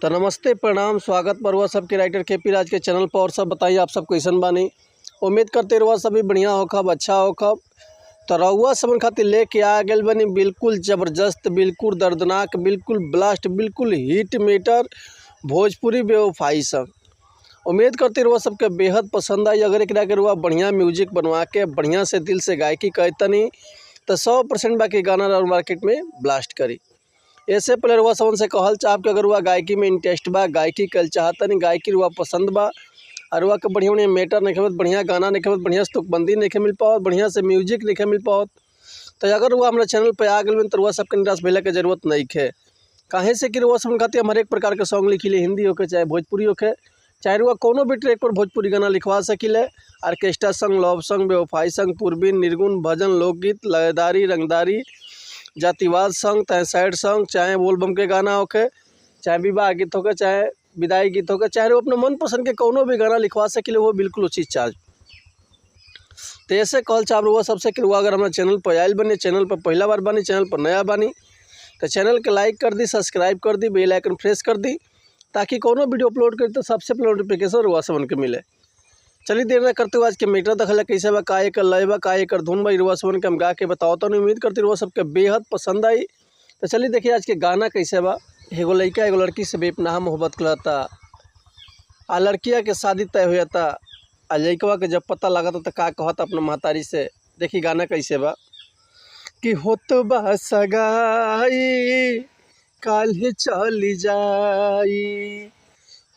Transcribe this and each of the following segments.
तो नमस्ते प्रणाम स्वागत बरुआ सबके राइटर के राज के चैनल पर। और सब बताइए आप सब कैसन बानी। उम्मीद करते रहुआ सभी बढ़िया होखब, अच्छा होखब। तो रहुआ सबन खातिर लेके आ गए बनी बिल्कुल ज़बरदस्त, बिल्कुल दर्दनाक, बिल्कुल ब्लास्ट, बिल्कुल हिट मीटर भोजपुरी बेवफाई सब। उम्मीद करते रहुआ सबके बेहद पसंद आई। अगर एकरा के रहुआ बढ़िया म्यूजिक बनवा के बढ़िया से दिल से गायकी कहतनी तो 100% बाकी गाना और मार्केट में ब्लास्ट करी। ऐसे पहले रुआ सबन से कहल चाहब कि अगर रुआ गायकी में इंटरेस्ट बा, गायकी कल चाहतनी, गायकी रुआ पसंद बा और रुआ के बढ़िया बढ़िया मेटर नहीं खेमत, बढ़िया गाना नहीं खेमत, बढ़िया तुकबंदी नहीं मिल पाओ, बढ़िया से म्यूजिक नहीं मिल पाओ, तो अगर रुआ हमारे चैनल पर आ गए तो रुआ सबके निराश भेले के जरूरत नहीं है। काहे से कि रुआ सबन खातिर हम हर एक प्रकार के सॉन्ग लिखिले, हिंदी होके चाहे भोजपुरी होके, चाहे रुआ कोनो भी ट्रैक पर भोजपुरी गाना लिखवा सकिले। ऑर्केस्ट्रा संग, लव संग, बेवफाई संग, पूर्वीन, निर्गुण, भजन, लोकगीत, लयदारी, रंगदारी, जातिवाद संग, चाहे सैड संग, चाहे बोलबम के गाना होके, चाहे विवाह गीत होके, चाहे विदाई गीत होके, चाहे वो अपने मनपसंद के कोनो भी गाना लिखवा सकिले, वो बिल्कुल उचित चार्ज। तो ऐसे कहल चाह रुआ सबसे कि रुआ अगर हमारे चैनल पर आयल बने, चैनल पर पहला बार बानी, चैनल पर नया बानी, तो चैनल के लाइक कर दी, सब्सक्राइब कर दी, बेल आइकन प्रेस कर दी, ताकि कोनो वीडियो अपलोड करी तो सबसे पहले नोटिफिकेशन रुआ सबन के मिले। चलिए देर न करते हुए आज के मीटर दखल कैसे बा, का एकर लय बा, का एकर धुन बा, रुआ सबन के हम गा के बताओ। तो उम्मीद करती रुआ सबके बेहद पसंद आई। तो चलिए देखिए आज के गाना कैसे बा। एगो लड़का एगो लड़की से बेपनाह मोहब्बत करता, आ लड़किया के शादी तय हो जाता, आ लड़कवा के जब पता लगा तो का कहता अपना महतारी से। देखिए गाना कैसे बा कि होत बा सगाई काल्हे चली जाई,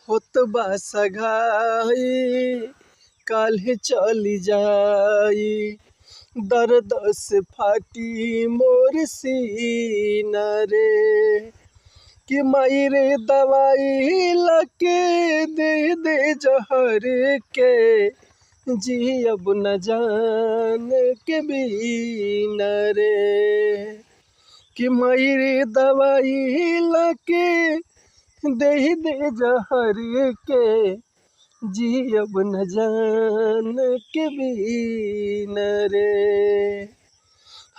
होत बा सगाई काल्हे चली जाई, दर्द से फाटी मोर सीना रे, कि माई रे दवाई लके दे दे जहर के, जी अब न जान के बीना रे, कि माई रे दवाई लके दे दे जहर के, जी अब न जान के बीन रे,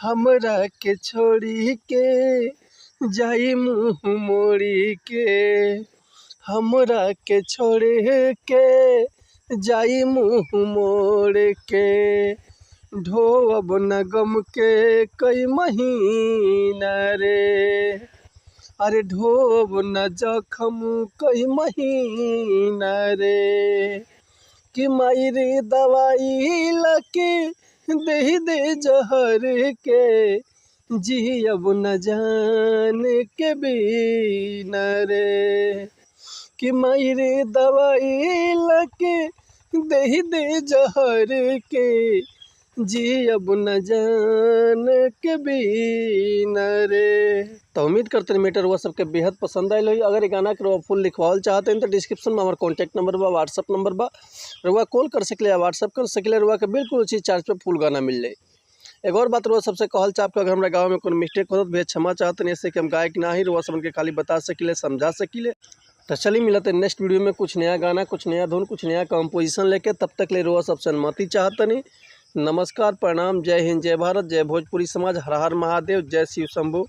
हमरा के छोड़ी के जाई मुँह मोड़ी के, हमरा के छोड़े के जाई मुँह मोड़ के, ढोब न गम के कई महीना रे, अरे ढोब न जखम कई महीना रे, कि माई रे दवाई लके दे दे जहर के, जी अब न जान के बीना रे, कि माई रे दवाई लके दे दे जहर के, जी अब न जान के बीना रे। तो उम्मीद करते हैं मीटर हुआ सबके बेहद पसंद आयल। अगर ये गाना के फुल लिखवाल चाहते हैं तो डिस्क्रिप्शन में हमारा कॉन्टैक्ट नंबर बा, व्हाट्सअप नंबर बा, रुआ कॉल कर सकले या व्हाट्सअप कर सकले, रुआ के बिल्कुल उसी चार्ज पे फुल गाना मिल जाए। एक और बात रुआ सबसे कहल चाह कि अगर हमारे गाँव में कोई मिस्टेक हो तो भी क्षमा चाहते हैं, ऐसे कि हम गायक ना ही रुआ सब के खाली बता सकिले, समझा सकिले। तो चलिए मिलते हैं नेक्स्ट वीडियो में कुछ नया गाना, कुछ नया धुन, कुछ नया कंपोजिशन लेके। तब तक ले रुआ सबसे अनुमति चाहतनी। नमस्कार, प्रणाम, जय हिंद, जय भारत, जय भोजपुरी समाज, हर हर महादेव, जय शिव शंभू।